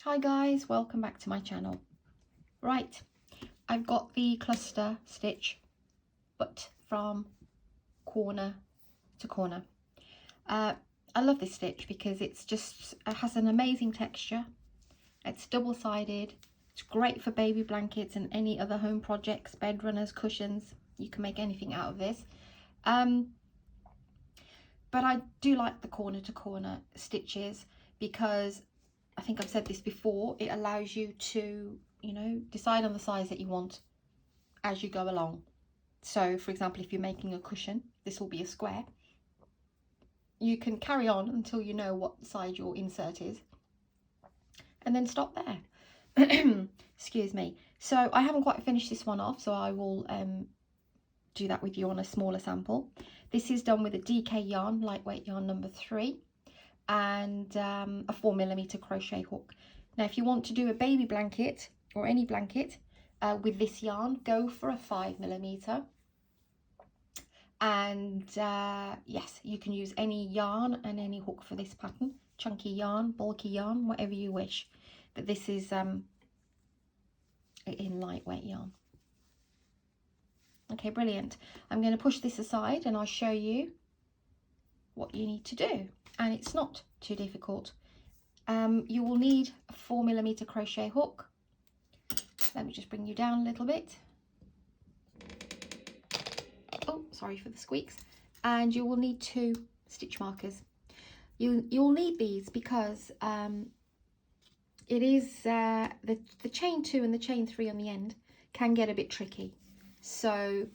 Hi guys, welcome back to my channel. Right, I've got the cluster stitch, but from corner to corner. I love this stitch because it has an amazing texture. It's double-sided. It's great for baby blankets and any other home projects, bed runners, cushions. You can make anything out of this. But I do like the corner to corner stitches because I think I've said this before, it allows you to, decide on the size that you want as you go along. So for example, if you're making a cushion, this will be a square. You can carry on until you know what size your insert is and then stop there. Excuse me. So I haven't quite finished this one off, so I will do that with you on a smaller sample. This is done with a DK yarn, lightweight yarn number 3, and a 4mm crochet hook. Now if you want to do a baby blanket or any blanket with this yarn, go for a 5mm, and yes, you can use any yarn and any hook for this pattern, chunky yarn, bulky yarn, whatever you wish, but this is in lightweight yarn. Okay, brilliant. I'm going to push this aside and I'll show you what you need to do, and it's not too difficult. You will need a 4mm crochet hook. Let me just bring you down a little bit. Oh, sorry for the squeaks. And you will need 2 stitch markers. You'll need these because it is the chain 2 and the chain 3 on the end can get a bit tricky. So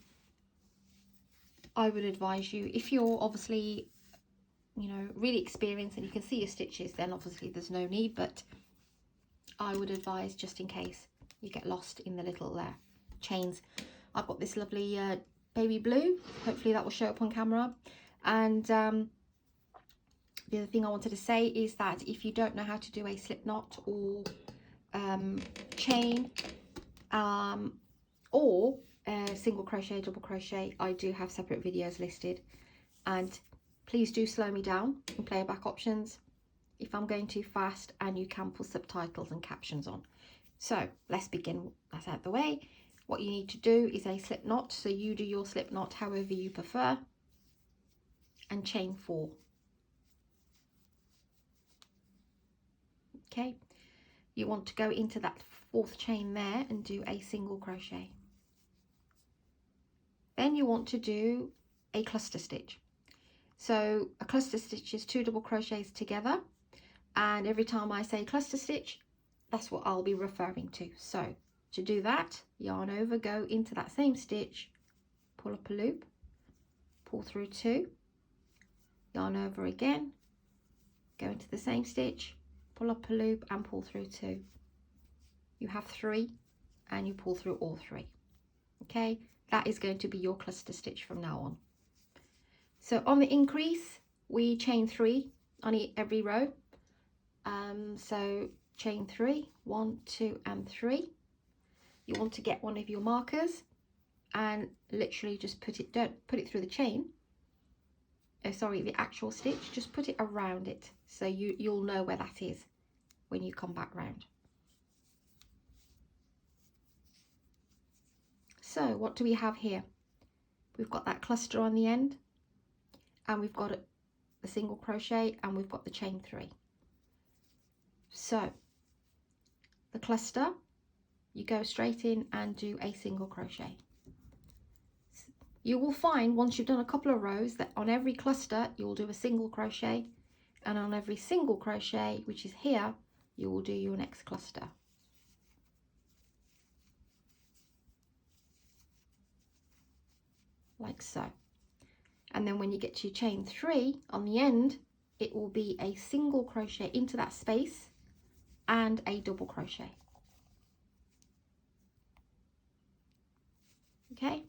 I would advise you, if you're obviously really experienced and you can see your stitches, then obviously there's no need, but I would advise just in case you get lost in the little chains. I've got this lovely baby blue, hopefully that will show up on camera. And the other thing I wanted to say is that if you don't know how to do a slip knot or chain or single crochet, double crochet, I do have separate videos listed, and please do slow me down in playback options if I'm going too fast, and you can put subtitles and captions on. So let's begin. That's out the way. What you need to do is a slip knot, so you do your slip knot however you prefer, and chain 4. Okay, you want to go into that 4th chain there and do a single crochet. Then you want to do a cluster stitch. So a cluster stitch is 2 double crochets together, and every time I say cluster stitch, that's what I'll be referring to. So to do that, yarn over, go into that same stitch, pull up a loop, pull through 2, yarn over again, go into the same stitch, pull up a loop and pull through 2. You have 3 and you pull through all 3. Okay, that is going to be your cluster stitch from now on. So on the increase, we chain 3 on every row. So chain 3, 1, 2 and 3. You want to get one of your markers and literally just don't put it through the chain, sorry, the actual stitch, just put it around it, so you'll know where that is when you come back round. So what do we have here? We've got that cluster on the end, and we've got a single crochet, and we've got the chain 3. So the cluster, you go straight in and do a single crochet. You will find once you've done a couple of rows that on every cluster you'll do a single crochet, and on every single crochet, which is here, you will do your next cluster. Like so. And then when you get to your chain 3 on the end, it will be a single crochet into that space and a double crochet. Okay,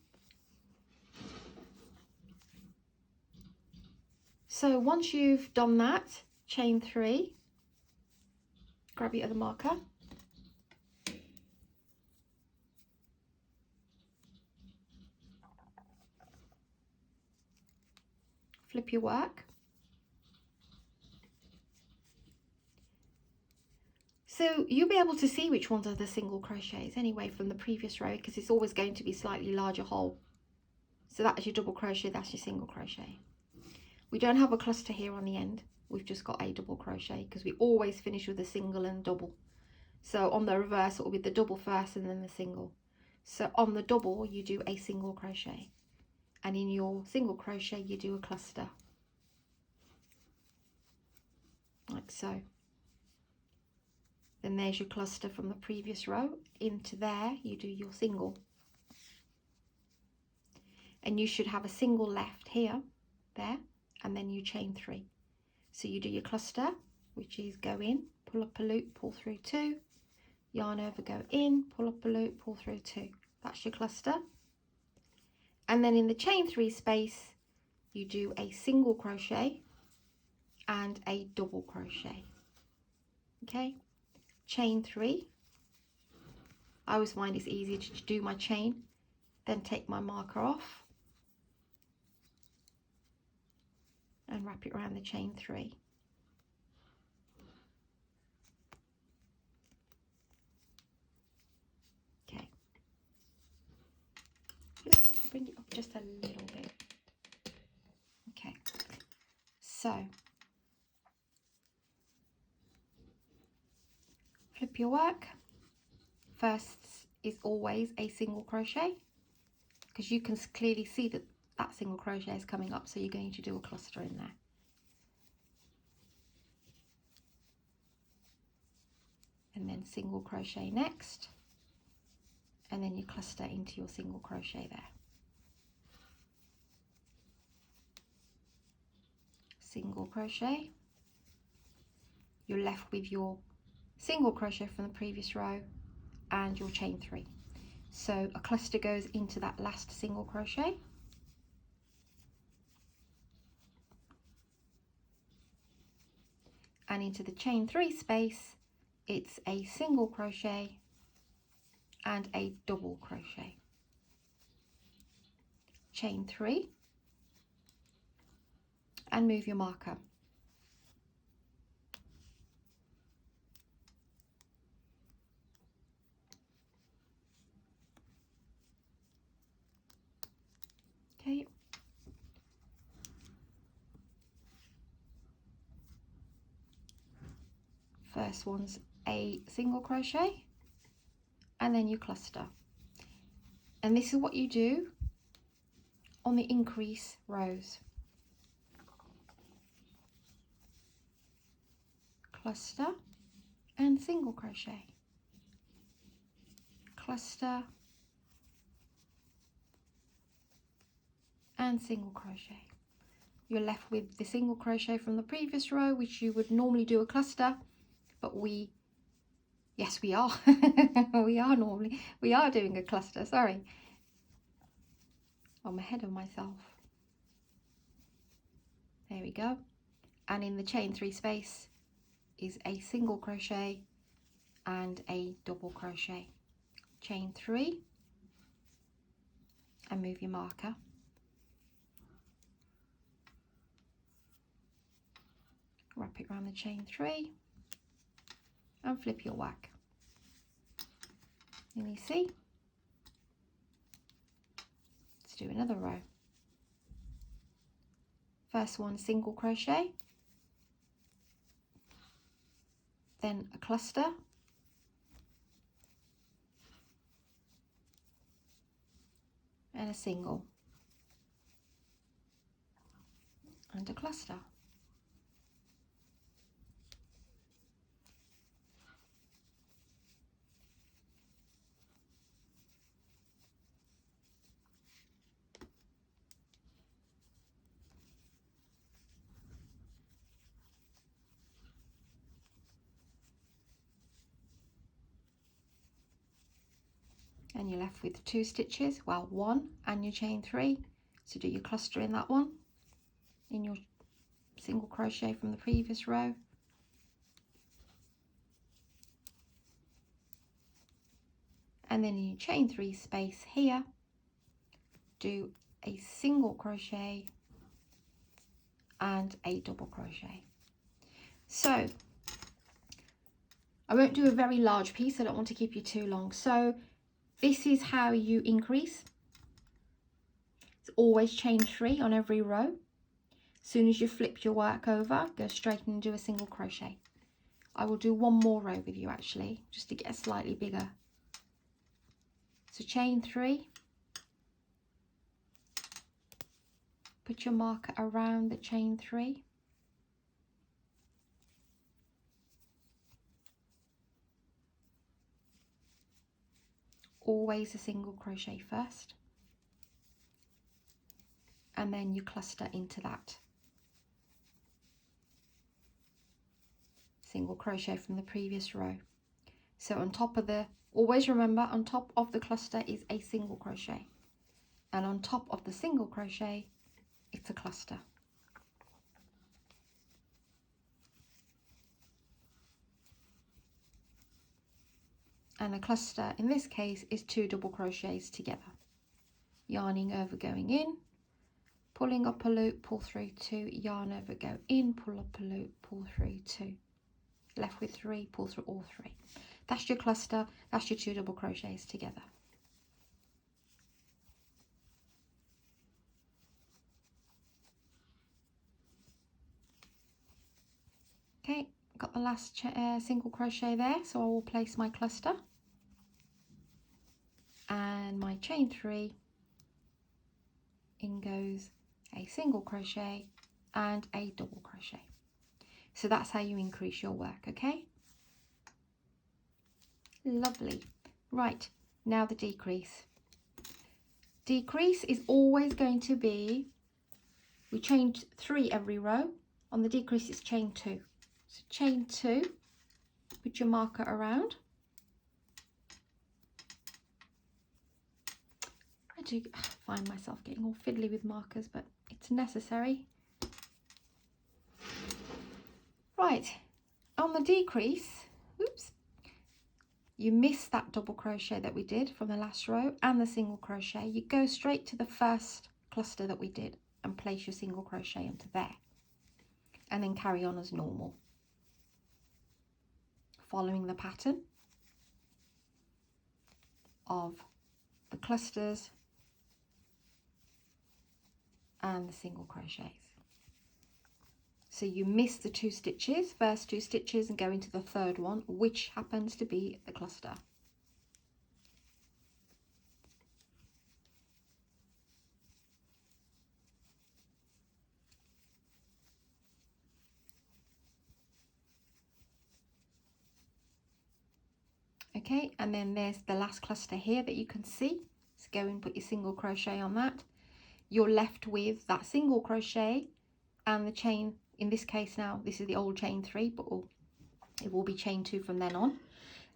so once you've done that, chain 3, grab your other marker, flip your work. So you'll be able to see which ones are the single crochets anyway from the previous row, because it's always going to be slightly larger hole. So that's your double crochet, that's your single crochet. We don't have a cluster here on the end, we've just got a double crochet because we always finish with a single and double. So on the reverse it will be the double first and then the single. So on the double you do a single crochet, and in your single crochet you do a cluster, like so. Then there's your cluster from the previous row. Into there you do your single, and you should have a single left here, there, and then you chain 3. So you do your cluster, which is go in, pull up a loop, pull through 2, yarn over, go in, pull up a loop, pull through 2. That's your cluster. And then in the chain 3 space you do a single crochet and a double crochet. Okay, chain 3. I always find it's easier to do my chain, then take my marker off and wrap it around the chain 3. Okay, just get to bring it up just a little bit. Okay, so flip your work. First is always a single crochet, because you can clearly see that that single crochet is coming up, so you're going to do a cluster in there. And then single crochet next, and then you cluster into your single crochet there. Single crochet. You're left with your single crochet from the previous row and your chain 3. So a cluster goes into that last single crochet, and into the chain 3 space it's a single crochet and a double crochet. Chain 3 and move your marker. Okay, first one's a single crochet and then you cluster, and this is what you do on the increase rows. Cluster and single crochet, cluster and single crochet. You're left with the single crochet from the previous row, which you would normally do a cluster, but yes we are we are doing a cluster, sorry, I'm ahead of myself. There we go. And in the chain 3 space is a single crochet and a double crochet. Chain 3 and move your marker. Wrap it around the chain 3 and flip your work. And you see, let's do another row. First one single crochet, then a cluster, and a single, and a cluster. And you're left with 2 stitches, well 1 and your chain 3, so do your cluster in that one, in your single crochet from the previous row, and then in your chain 3 space here do a single crochet and a double crochet. So I won't do a very large piece, I don't want to keep you too long. So this is how you increase. It's always chain 3 on every row. As soon as you flip your work over, go straight and do a single crochet. I will do one more row with you actually, just to get slightly bigger. So chain 3, put your marker around the chain 3, always a single crochet first, and then you cluster into that single crochet from the previous row. So on top of the, always remember, on top of the cluster is a single crochet, and on top of the single crochet it's a cluster. And a cluster in this case is 2 double crochets together, yarning over, going in, pulling up a loop, pull through 2, yarn over, go in, pull up a loop, pull through 2, left with 3, pull through all 3. That's your cluster, that's your 2 double crochets together. Okay, got the last single crochet there, so I will place my cluster and my chain 3, in goes a single crochet and a double crochet. So that's how you increase your work, okay? Lovely. Right, now the decrease. Decrease is always going to be, we chain 3 every row. On the decrease it's chain 2. So chain 2, put your marker around. I do find myself getting all fiddly with markers, but it's necessary. Right, on the decrease, oops, you miss that double crochet that we did from the last row and the single crochet. You go straight to the first cluster that we did and place your single crochet into there, and then carry on as normal, following the pattern of the clusters and the single crochets. So you miss the 2 stitches, first 2 stitches, and go into the third one, which happens to be the cluster. Okay, and then there's the last cluster here that you can see. So go and put your single crochet on that. You're left with that single crochet and the chain. In this case now, this is the old chain 3, but it will be chain 2 from then on.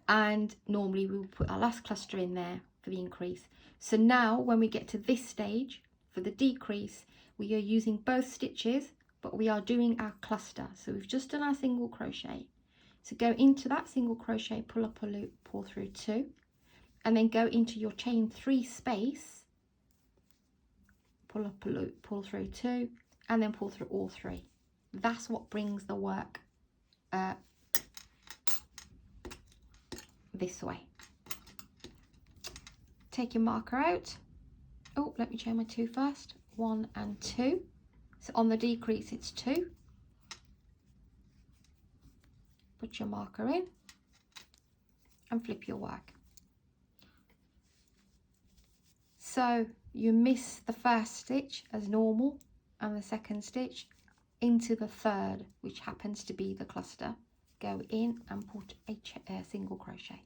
And normally we will put our last cluster in there for the increase. So now when we get to this stage, for the decrease, we are using both stitches, but we are doing our cluster. So we've just done our single crochet. So go into that single crochet, pull up a loop, pull through 2, and then go into your chain 3 space, pull up a loop, pull through 2, and then pull through all 3. That's what brings the work this way. Take your marker out. Oh, let me chain my 2 first. 1 and 2. So on the decrease it's 2. Put your marker in and flip your work. So you miss the first stitch as normal and the second stitch into the third, which happens to be the cluster. Go in and put a single crochet,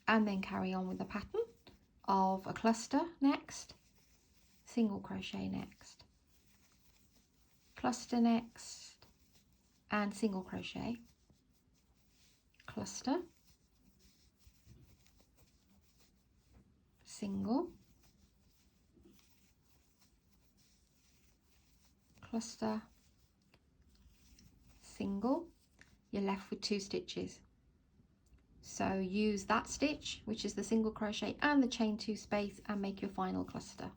and then carry on with the pattern of a cluster next, single crochet next, cluster next, and single crochet, cluster, single, cluster, single. You're left with 2 stitches. So use that stitch, which is the single crochet and the chain 2 space, and make your final cluster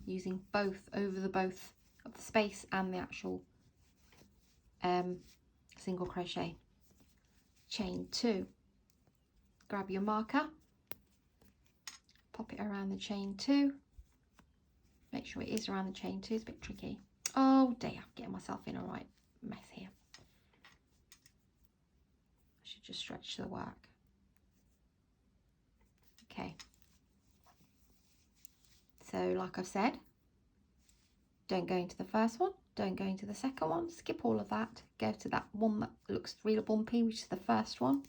using both over the both of the space and the actual single crochet. chain 2. Grab your marker, pop it around the chain 2. Make sure it is around the chain 2, it's a bit tricky. Oh dear, I'm getting myself in a right mess here. I should just stretch the work. Okay. So like I've said, don't go into the first one, don't go into the second one, skip all of that, go to that one that looks real bumpy, which is the first one,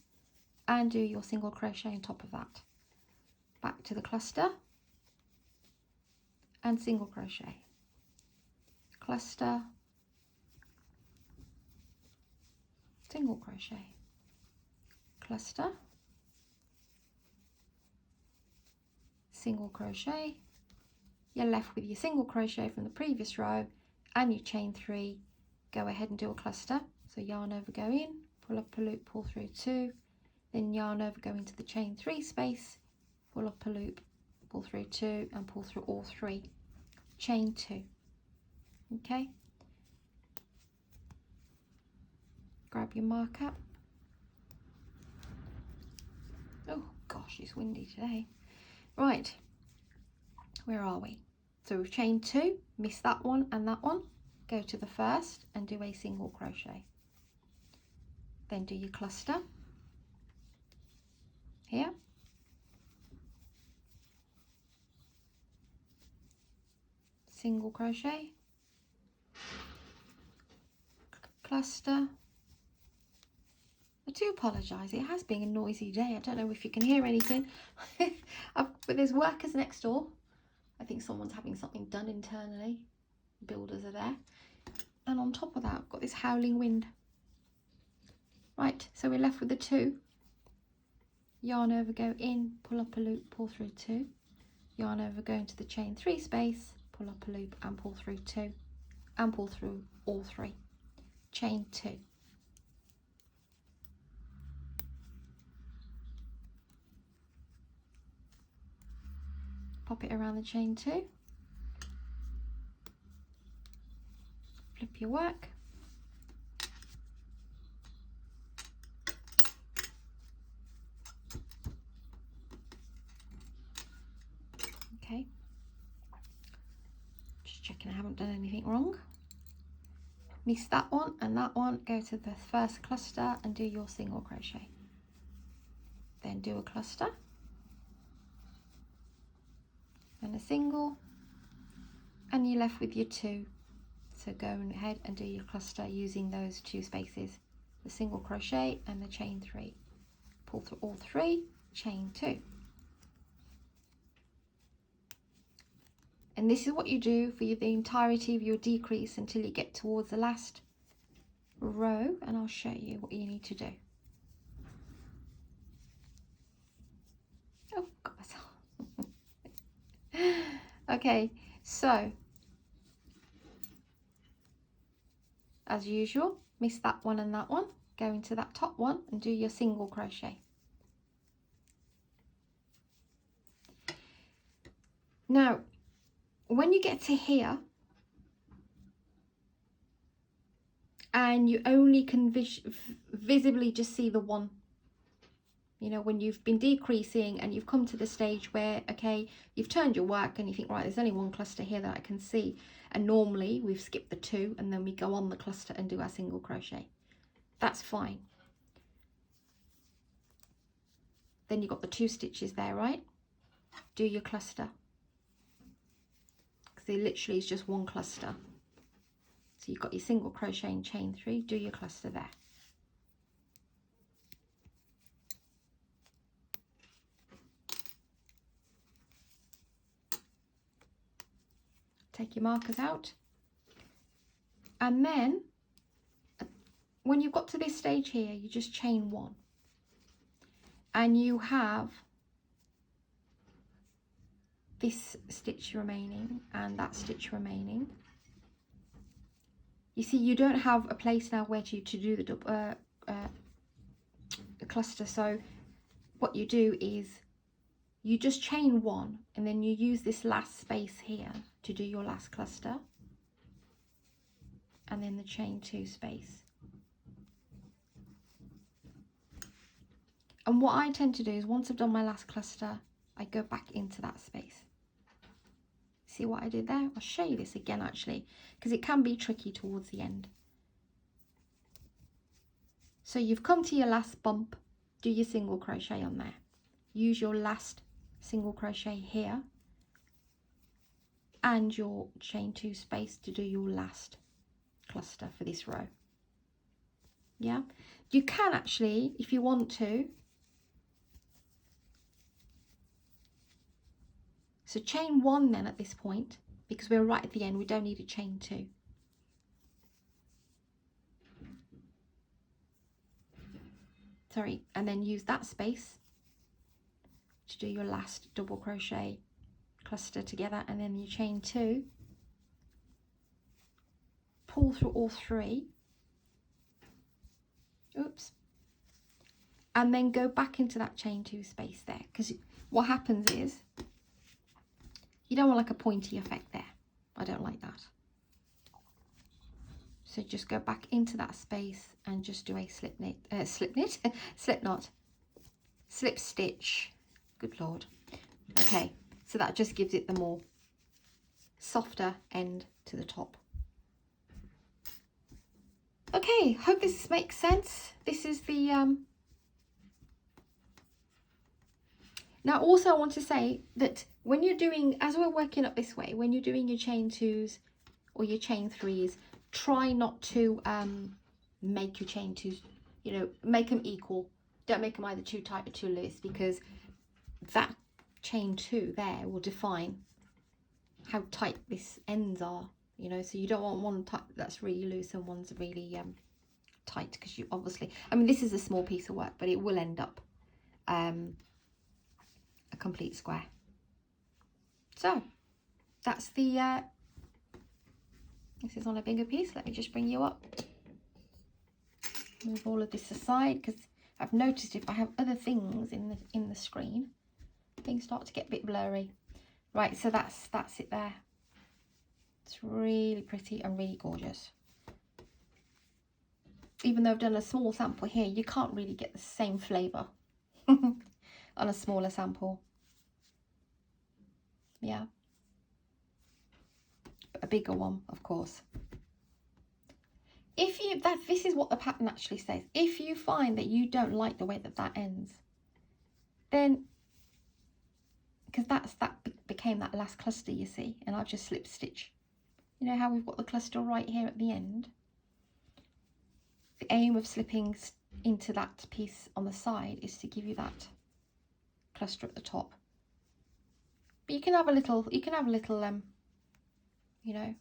and do your single crochet on top of that. Back to the cluster and single crochet, cluster, single crochet, cluster, single crochet. You're left with your single crochet from the previous row and your chain 3. Go ahead and do a cluster. So yarn over, go in, pull up a loop, pull through 2, then yarn over, go into the chain 3 space, pull up a loop, pull through 2 and pull through all 3, chain 2. Okay, grab your marker. Oh gosh, it's windy today. Right, where are we? So we've chained 2, miss that one and that one, go to the first and do a single crochet, then do your cluster here, single crochet, cluster. I do apologise, it has been a noisy day. I don't know if you can hear anything. But there's workers next door. I think someone's having something done internally. Builders are there. And on top of that, I've got this howling wind. Right, so we're left with the 2. Yarn over, go in, pull up a loop, pull through 2. Yarn over, go into the chain 3 space, pull up a loop and pull through 2. And pull through all 3. Chain 2. Pop it around the chain 2, flip your work, okay, just checking I haven't done anything wrong. Miss that one and that one, go to the first cluster and do your single crochet, then do a cluster and a single, and you're left with your 2. So go ahead and do your cluster using those 2 spaces, the single crochet and the chain 3. Pull through all 3, chain 2. And this is what you do for the entirety of your decrease until you get towards the last row, and I'll show you what you need to do. Oh, got myself. Okay, so as usual, miss that one and that one, go into that top one and do your single crochet. Now, when you get to here and you only can visibly just see the one, you know, when you've been decreasing and you've come to the stage where, okay, you've turned your work and you think, right, there's only one cluster here that I can see. And normally we've skipped the 2 and then we go on the cluster and do our single crochet. That's fine. Then you've got the 2 stitches there, right? Do your cluster. Because it literally is just one cluster. So you've got your single crochet and chain 3, do your cluster there. Take your markers out, and then when you've got to this stage here, you just chain 1 and you have this stitch remaining and that stitch remaining. You see, you don't have a place now where to do the cluster, so what you do is you just chain 1 and then you use this last space here to do your last cluster, and then the chain 2 space. And what I tend to do is once I've done my last cluster, I go back into that space. See what I did there? I'll show you this again actually, because it can be tricky towards the end. So you've come to your last bump, do your single crochet on there. Use your last single crochet here and your chain 2 space to do your last cluster for this row. Yeah, you can actually, if you want to, so chain 1 then at this point, because we're right at the end, we don't need a chain 2. Sorry, and then use that space to do your last double crochet cluster together, and then you chain 2, pull through all 3, oops, and then go back into that chain 2 space there, because what happens is you don't want like a pointy effect there. I don't like that. So just go back into that space and just do a slip knot, slip stitch. Good Lord. Okay, so that just gives it the more softer end to the top. Okay, hope this makes sense. This is the now also I want to say that when you're doing, as we're working up this way, when you're doing your chain 2s or your chain 3s, try not to make your chain 2s, you know, make them equal. Don't make them either too tight or too loose, because that chain 2 there will define how tight this ends are, you know. So you don't want one that's really loose and one's really tight, because you obviously, I mean, this is a small piece of work, but it will end up a complete square. So that's the this is on a bigger piece. Let me just bring you up, move all of this aside, because I've noticed if I have other things in the screen, things start to get a bit blurry. Right, so that's it there. It's really pretty and really gorgeous. Even though I've done a small sample here, you can't really get the same flavour on a smaller sample. Yeah, but a bigger one, of course. If you, this is what the pattern actually says. If you find that you don't like the way that ends, then, because that became that last cluster, you see, and I've just slip stitch. You know how we've got the cluster right here at the end? The aim of slipping into that piece on the side is to give you that cluster at the top. But you can have a little, you know,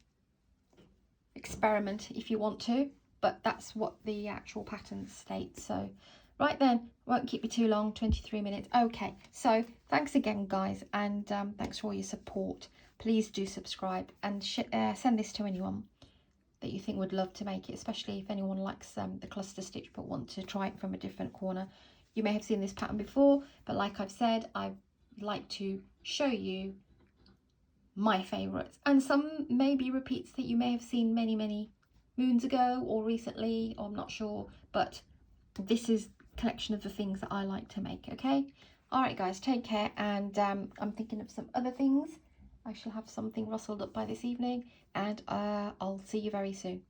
experiment if you want to, but that's what the actual pattern states. So right then, won't keep you too long, 23 minutes. Okay, so thanks again guys, and thanks for all your support. Please do subscribe and send this to anyone that you think would love to make it, especially if anyone likes the cluster stitch but want to try it from a different corner. You may have seen this pattern before, but like I've said, I like to show you my favorites, and some may be repeats that you may have seen many moons ago or recently, or I'm not sure, but this is a collection of the things that I like to make. Okay, all right guys, take care, and I'm thinking of some other things. I shall have something rustled up by this evening, and I'll see you very soon.